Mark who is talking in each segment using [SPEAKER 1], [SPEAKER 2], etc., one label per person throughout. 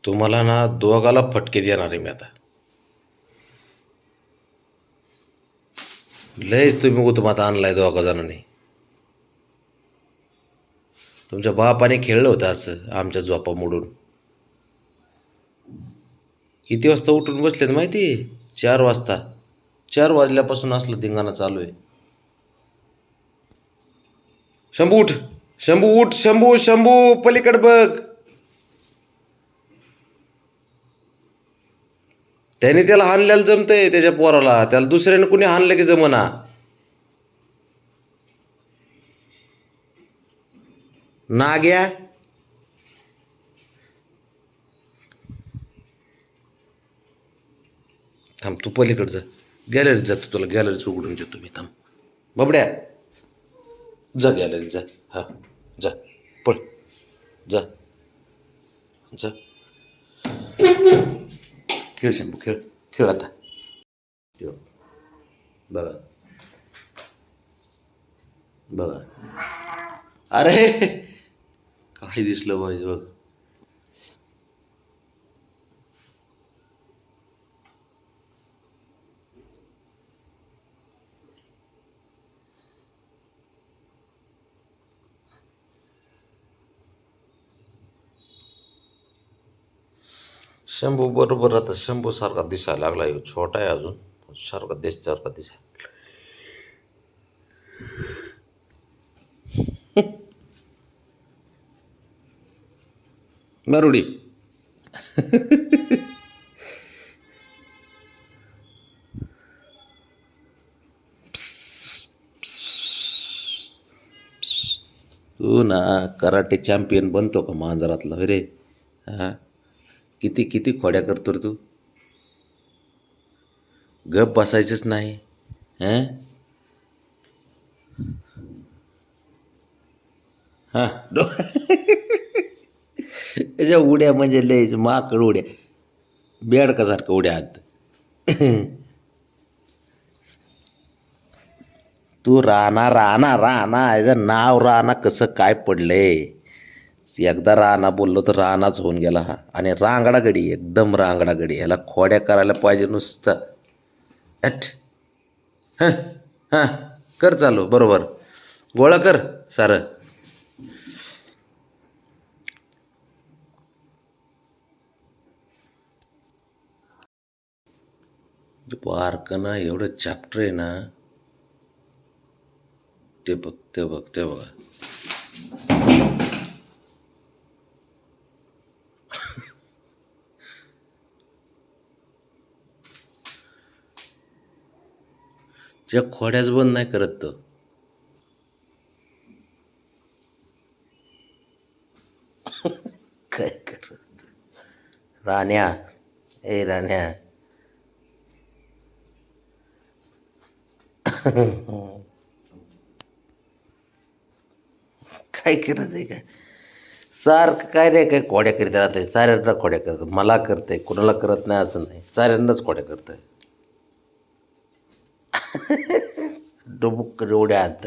[SPEAKER 1] तुम्हाला ना दोघाला फटके देणार आहे मी आता. लयच तुम्ही उत्मात आणलाय दोघा जणांनी. तुमच्या बापाने खेळलं होतं असं आमच्या झोपा मोडून. किती वाजता उठून बसलेत माहिती आहे? 4 वाजता. 4 वाजल्यापासून असलं धिंगाणा चालू आहे. शंभू उठ, शंभू उठ, शंभू शंभू पलीकड बघ. त्याने त्याला हाणल्याला जमतंय त्याच्या पोराला, त्याला दुसऱ्याने कुणी हाणलं की जमना. नाग्या थांब, तू पलीकडे जा, गॅलरीत जा, तू तुला गॅलरीच उघडून देतो मी. थांब बाबड्या, जा गॅलरीत जा. हां, जा, पळ, जा जा. खेळ शंभू, खेळ, खेळ आता. ठेव. बघा बघा, अरे काय दिसलं पाहिजे बघ. शंभू बरोबर आता शंभू सारखा दिसायला लागला. ह्यो छोटा आहे अजून, सारखा सारखा दिसायला. मरुडी. तू ना कराटे चॅम्पियन बनतो का मांजरातला रे? हां, किती किती खोड्या करतो रे तू. गप बसायचंच नाही. हां हां त्याच्या उड्या म्हणजे लय माकड उड्या, बेडकासारखं उड्या हात. तू राणा राणा राणा, याचं नाव राणा कसं काय पडलंय? एकदा राणा बोललो तर राणाच होऊन गेला हा. आणि रांगडा गडी, एकदम रांगडा गडी. ह्याला खोड्या करायला पाहिजे नुसतं. हट. हां हां, कर चालू बरोबर, गोळा कर सारं. बारकं ना एवढं चॅप्टर आहे ना. ते बघ, ते बघ, ते बघा. त्या खोड्याच बंद नाही करत तो. काय करायचं राण्या, ए राण्या. काय करायचंय का सारखं? काय रे काय खोड्या करीत राहत आहे, साऱ्यांना खोड्या करत. मला करते, कुणाला करत नाही असं नाही, साऱ्यांनाच खोड्या करत आहे. डुबुक एवढ्या हात.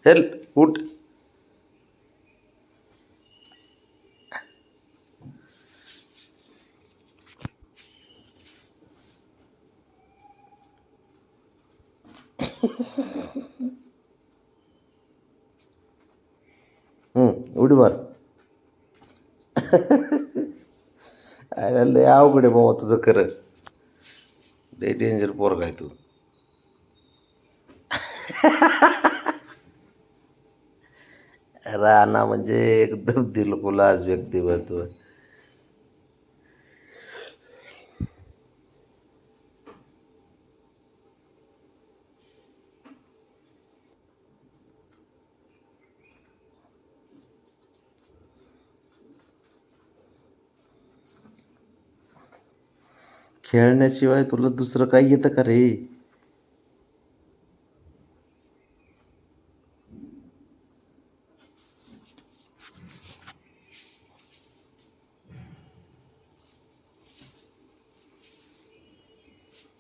[SPEAKER 1] चल उठ. उडी मार. अरे लय अवघड आहे बाबा तुझं खरं. लय डेंजर पोरगा आहे तू. राणा म्हणजे एकदम दिलखुलास व्यक्तिमत्व. खेळण्याशिवाय तुला दुसरं काही येतं का रे?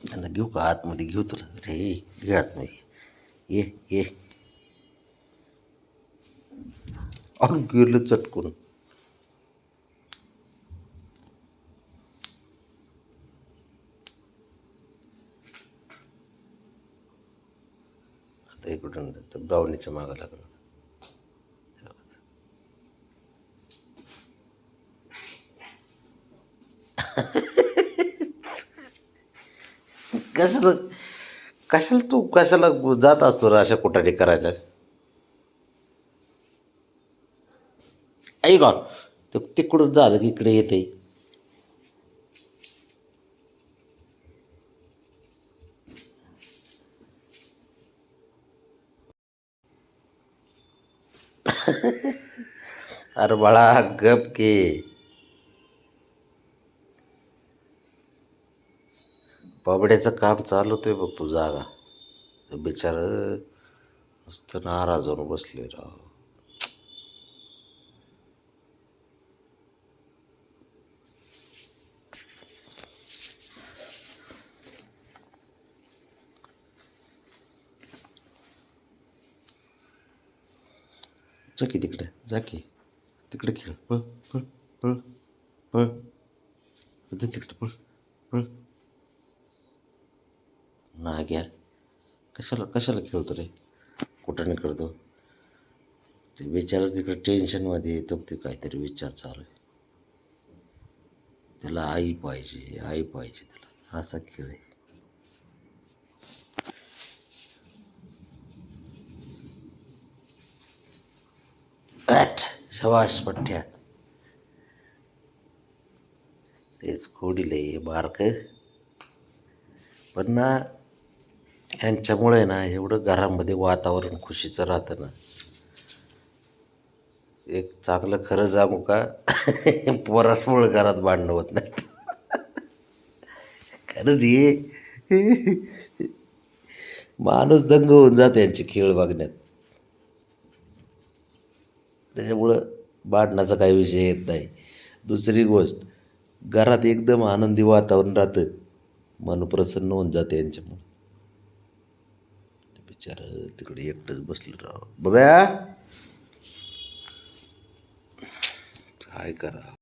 [SPEAKER 1] त्यांना घेऊ का आतमध्ये? घेऊ तुला रे, घे आतमध्ये. ये ये. अरे गेलं चटकून. ब्राउनीच्या मागं लागलं. कशाला कशाला तू कशाला जात असतो रे अशा कुठाने करायला. ऐक तर तिकडून झालं की इकडे येते. अरे बाळा गप के. बाबड्याचं काम चालू होतंय बघ तू जागा. बिचार नुसतं नाराज होऊन बसले राव. जा की तिकडे जा की तिकडे खेळ पळ पळ पळ पळ जा तिकडे पळ पळ. ना घ्या कशाला कशाला खेळतो रे कुठं नाही करतो. ते विचार तिकडे टेन्शनमध्ये येतो ते काहीतरी विचार चालू आहे. त्याला आई पाहिजे आई पाहिजे त्याला असा खेळ आहे. ॲट शबाश पठ्ठ्या. तेच खोडीले बारक पण ना ह्यांच्यामुळे ना एवढं घरामध्ये वातावरण खुशीचं राहतं ना. एक चांगलं खरं सांगू का पोरांमुळे घरात भांडणं होत नाही. खरं रे माणूस दंग होऊन जाते यांचे खेळ बघण्यात. त्याच्यामुळं भांडणाचा काही विषय येत नाही. दुसरी गोष्ट घरात एकदम आनंदी वातावरण राहतं. मन प्रसन्न होऊन जाते यांच्यामुळं. बिचार तिकडे एकटंच बसलं राव बघा काय करा.